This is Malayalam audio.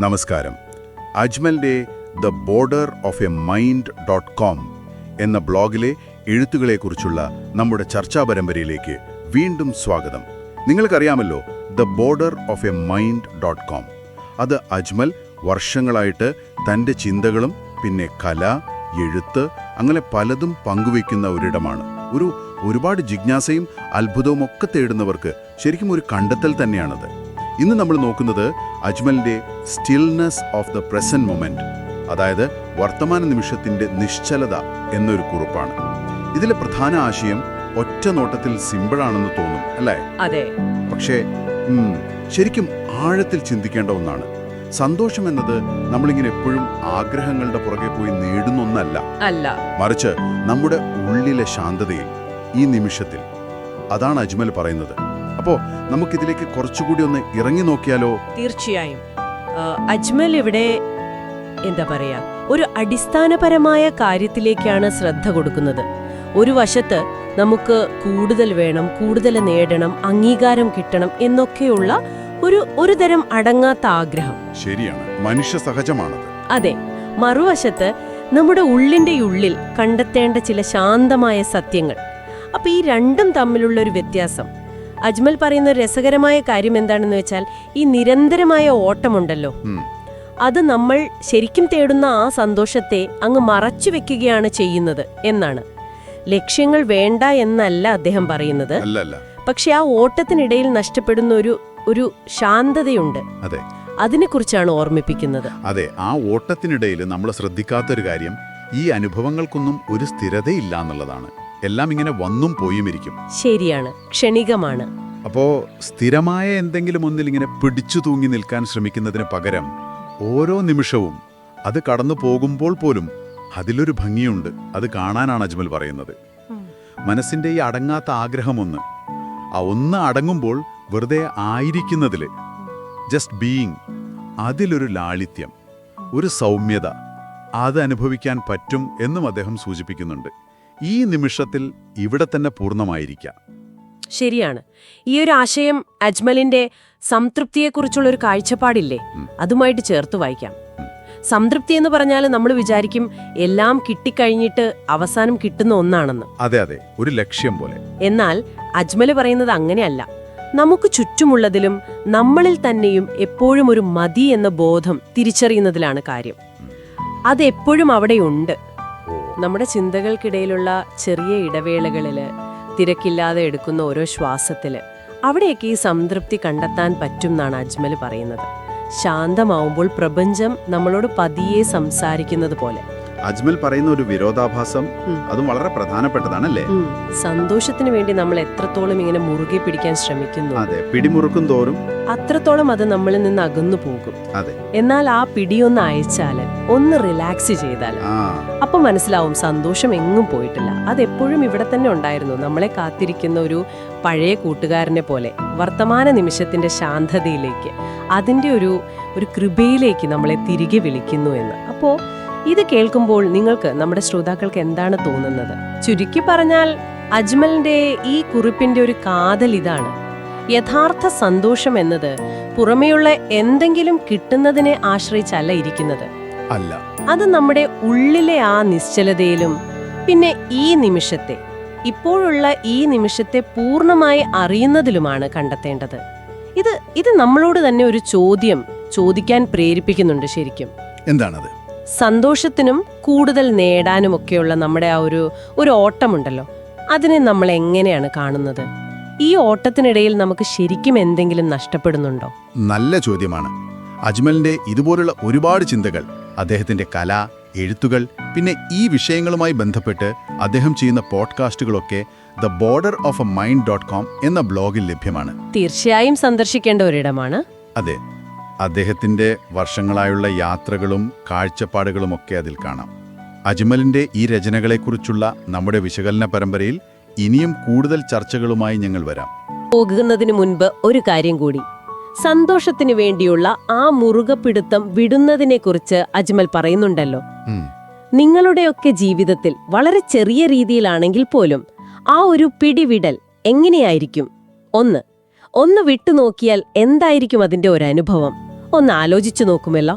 നമസ്കാരം. അജ്മലിന്റെ ദ ബോർഡർ ഓഫ് എ മൈൻഡ്.com എന്ന ബ്ലോഗിലെ എഴുത്തുകളെക്കുറിച്ചുള്ള നമ്മുടെ ചർച്ചാ പരമ്പരയിലേക്ക് വീണ്ടും സ്വാഗതം. നിങ്ങൾക്കറിയാമല്ലോ ദ ബോർഡർ ഓഫ് എ മൈൻഡ്.com. അത് അജ്മൽ വർഷങ്ങളായിട്ട് തൻ്റെ ചിന്തകളും പിന്നെ കല, എഴുത്ത് അങ്ങനെ പലതും പങ്കുവയ്ക്കുന്ന ഒരിടമാണ്. ഒരുപാട് ജിജ്ഞാസയും അത്ഭുതവും ഒക്കെ തേടുന്നവർക്ക് ശരിക്കും ഒരു കണ്ടെത്തൽ തന്നെയാണത്. ഇന്ന് നമ്മൾ നോക്കുന്നത് അജ്മലിന്റെ stillness of the present moment, അതായത് വർത്തമാന നിമിഷത്തിന്റെ നിശ്ചലത എന്നൊരു കുറിപ്പാണ്. ഇതിലെ പ്രധാന ആശയം ഒറ്റ നോട്ടത്തിൽ സിമ്പിളാണെന്ന് തോന്നും, അല്ലേ? അതെ. പക്ഷേ ശരിക്കും ആഴത്തിൽ ചിന്തിക്കേണ്ട ഒന്നാണ്. സന്തോഷം എന്നത് നമ്മളിങ്ങനെ എപ്പോഴും ആഗ്രഹങ്ങളുടെ പുറകെ പോയി നേടുന്ന ഒന്നല്ല, മറിച്ച് നമ്മുടെ ഉള്ളിലെ ശാന്തതയിൽ, ഈ നിമിഷത്തിൽ. അതാണ് അജ്മൽ പറയുന്നത്. അപ്പോ നമുക്കിതിലേക്ക് കുറച്ചുകൂടി ഒന്ന് ഇറങ്ങി നോക്കിയാലോ? തീർച്ചയായും. അജ്മൽ ഇവിടെ എന്താ പറയാ, ഒരു അടിസ്ഥാനപരമായ കാര്യത്തിലേക്കാണ് ശ്രദ്ധ കൊടുക്കുന്നത്. ഒരു വശത്ത് നമുക്ക് കൂടുതൽ വേണം, കൂടുതൽ നേടണം, അംഗീകാരം കിട്ടണം എന്നൊക്കെയുള്ള ഒരു തരം അടങ്ങാത്ത ആഗ്രഹം. ശരിയാണ്, മനുഷ്യ സഹജമാണത്. അതെ. മറുവശത്ത് നമ്മുടെ ഉള്ളിന്റെ ഉള്ളിൽ കണ്ടെത്തേണ്ട ചില ശാന്തമായ സത്യങ്ങൾ. അപ്പൊ ഈ രണ്ടും തമ്മിലുള്ള ഒരു വ്യത്യാസം. അജ്മൽ പറയുന്ന രസകരമായ കാര്യം എന്താണെന്ന് വെച്ചാൽ, ഈ നിരന്തരമായ ഓട്ടമുണ്ടല്ലോ, അത് നമ്മൾ ശരിക്കും തേടുന്ന ആ സന്തോഷത്തെ അങ്ങ് മറച്ചു വെക്കുകയാണ് ചെയ്യുന്നത് എന്നാണ്. ലക്ഷ്യങ്ങൾ വേണ്ട എന്നല്ല അദ്ദേഹം പറയുന്നത്, പക്ഷെ ആ ഓട്ടത്തിനിടയിൽ നഷ്ടപ്പെടുന്ന ഒരു ശാന്തതയുണ്ട്, അതിനെക്കുറിച്ചാണ് ഓർമ്മിപ്പിക്കുന്നത്. അതെ, ആ ഓട്ടത്തിനിടയിൽ നമ്മൾ ശ്രദ്ധിക്കാത്തൊരു കാര്യം, ഈ അനുഭവങ്ങൾക്കൊന്നും ഒരു സ്ഥിരതയില്ല എന്നുള്ളതാണ്. എല്ലാം ഇങ്ങനെ വന്നും പോയുമിരിക്കും. ശരിയാണ്, ക്ഷണികമാണ്. അപ്പോ സ്ഥിരമായ എന്തെങ്കിലും ഒന്നിൽ ഇങ്ങനെ പിടിച്ചു തൂങ്ങി നിൽക്കാൻ ശ്രമിക്കുന്നതിന് പകരം ഓരോ നിമിഷവും അത് കടന്നു പോകുമ്പോൾ പോലും അതിലൊരു ഭംഗിയുണ്ട്. അത് കാണാനാണ് അജ്മൽ പറയുന്നത്. മനസ്സിന്റെ ഈ അടങ്ങാത്ത ആഗ്രഹമൊന്ന്, ആ ഒന്ന് അടങ്ങുമ്പോൾ വെറുതെ ആയിരിക്കുന്നതിൽ, ജസ്റ്റ് ബീയിങ്, അതിലൊരു ലാളിത്യം, ഒരു സൗമ്യത, അത് അനുഭവിക്കാൻ പറ്റും എന്നും അദ്ദേഹം സൂചിപ്പിക്കുന്നുണ്ട്. ഈ നിമിഷത്തിൽ ഇവിടെ തന്നെ പൂർണ്ണമായിരിക്കാം. ശരിയാണ്. ഈ ഒരു ആശയം അജ്മലിന്റെ സംതൃപ്തിയെക്കുറിച്ചുള്ള ഒരു കാഴ്ചപ്പാടില്ലേ, അതുമായിട്ട് ചേർത്ത് വായിക്കാം. സംതൃപ്തി എന്ന് പറഞ്ഞാൽ നമ്മൾ വിചാരിക്കും എല്ലാം കിട്ടിക്കഴിഞ്ഞിട്ട് അവസാനം കിട്ടുന്ന ഒന്നാണെന്ന്. അതെ അതെ, ഒരു ലക്ഷ്യം പോലെ. എന്നാൽ അജ്മൽ പറയുന്നത് അങ്ങനെയല്ല. നമുക്ക് ചുറ്റുമുള്ളതിലും നമ്മളിൽ തന്നെയും എപ്പോഴും ഒരു മതി എന്ന ബോധം തിരിച്ചറിയുന്നതിലാണ് കാര്യം. അതെപ്പോഴും അവിടെയുണ്ട്. നമ്മുടെ ചിന്തകൾക്കിടയിലുള്ള ചെറിയ ഇടവേളകളില്, തിരക്കില്ലാതെ എടുക്കുന്ന ഓരോ ശ്വാസത്തില്, അവിടെയൊക്കെ ഈ സംതൃപ്തി കണ്ടെത്താൻ പറ്റും എന്നാണ് അജ്മൽ പറയുന്നത്. ശാന്തമാവുമ്പോൾ പ്രപഞ്ചം നമ്മളോട് പതിയെ സംസാരിക്കുന്നത് പോലെ. അജ്മൽ പറയുന്ന ഒരു വിരോധാഭാസം, അതും വളരെ പ്രധാനപ്പെട്ടതാണല്ലേ? സന്തോഷത്തിന് വേണ്ടി നമ്മൾ എത്രത്തോളം ഇങ്ങനെ മുറുകെ പിടിക്കാൻ ശ്രമിക്കുന്നു, അതെ, പിടിമുറുക്കും തോറും അത്രത്തോളം അത് നമ്മളിൽ നിന്ന് അകന്നു പോകും. അതെ. എന്നാൽ ആ പിടിയൊന്ന് അയച്ചാല്, ഒന്ന് റിലാക്സ് ചെയ്താല്, അപ്പൊ മനസ്സിലാവും സന്തോഷം എങ്ങും പോയിട്ടില്ല. അതെപ്പോഴും ഇവിടെ തന്നെ ഉണ്ടായിരുന്നു, നമ്മളെ കാത്തിരിക്കുന്ന ഒരു പഴയ കൂട്ടുകാരനെ പോലെ, വർത്തമാന നിമിഷത്തിന്റെ ശാന്തതയിലേക്ക്, അതിന്റെ ഒരു കൃപയിലേക്ക് നമ്മളെ തിരികെ വിളിക്കുന്നു എന്ന്. അപ്പോ ഇത് കേൾക്കുമ്പോൾ നിങ്ങൾക്ക്, നമ്മുടെ ശ്രോതാക്കൾക്ക് എന്താണ് തോന്നുന്നത്? ചുരുക്കി പറഞ്ഞാൽ അജ്മലിന്റെ ഈ കുറിപ്പിന്റെ ഒരു കാതൽ ഇതാണ്: യഥാർത്ഥ സന്തോഷം എന്നത് പുറമേയുള്ള എന്തെങ്കിലും കിട്ടുന്നതിനെ ആശ്രയിച്ചല്ല ഇരിക്കുന്നത്, അല്ല, അത് നമ്മുടെ ഉള്ളിലെ ആ നിശ്ചലതയിലും പിന്നെ ഈ നിമിഷത്തെ, ഇപ്പോഴുള്ള ഈ നിമിഷത്തെ പൂർണ്ണമായി അറിയുന്നതിലുമാണ് കണ്ടെത്തേണ്ടത്. ഇത് നമ്മളോട് തന്നെ ഒരു ചോദ്യം ചോദിക്കാൻ പ്രേരിപ്പിക്കുന്നുണ്ട്. ശരിക്കും എന്താണത്? സന്തോഷത്തിനും കൂടുതൽ നേടാനുമൊക്കെയുള്ള നമ്മുടെ ആ ഒരു ഓട്ടമുണ്ടല്ലോ, അതിനെ നമ്മൾ എങ്ങനെയാണ് കാണുന്നത്? ഈ ഓട്ടത്തിനിടയിൽ നമുക്ക് ശരിക്കും എന്തെങ്കിലും നഷ്ടപ്പെടുന്നുണ്ടോ? നല്ല ചോദ്യമാണ്. അജ്മലിന്റെ ഇതുപോലുള്ള ഒരുപാട് ചിന്തകൾ, അദ്ദേഹത്തിന്റെ കല, എഴുത്തുകൾ, പിന്നെ ഈ വിഷയങ്ങളുമായി ബന്ധപ്പെട്ട് അദ്ദേഹം ചെയ്യുന്ന പോഡ്കാസ്റ്റുകളൊക്കെ ദ ബോർഡർ ഓഫ് എ മൈൻഡ്.com എന്ന ബ്ലോഗിൽ ലഭ്യമാണ്. തീർച്ചയായും സന്ദർശിക്കേണ്ട ഒരിടമാണ്. അതെ, അദ്ദേഹത്തിന്റെ വർഷങ്ങളായുള്ള യാത്രകളും കാഴ്ചപ്പാടുകളുമൊക്കെ അതിൽ കാണാം. അജ്മലിന്റെ ഈ രചനകളെക്കുറിച്ചുള്ള നമ്മുടെ വിശകലന പരമ്പരയിൽ ഇനിയും കൂടുതൽ ചർച്ചകളുമായി ഞങ്ങൾ വരാം. പോകുന്നതിന് മുൻപ് ഒരു കാര്യം കൂടി. സന്തോഷത്തിന് വേണ്ടിയുള്ള ആ മുറുകപ്പിടുത്തം വിടുന്നതിനെക്കുറിച്ച് അജ്മൽ പറയുന്നുണ്ടല്ലോ. നിങ്ങളുടെയൊക്കെ ജീവിതത്തിൽ വളരെ ചെറിയ രീതിയിലാണെങ്കിൽ പോലും ആ ഒരു പിടിവിടൽ എങ്ങനെയായിരിക്കും? ഒന്ന് വിട്ടുനോക്കിയാൽ എന്തായിരിക്കും അതിന്റെ ഒരു അനുഭവം? ഒന്ന് ആലോചിച്ചു നോക്കുമല്ലോ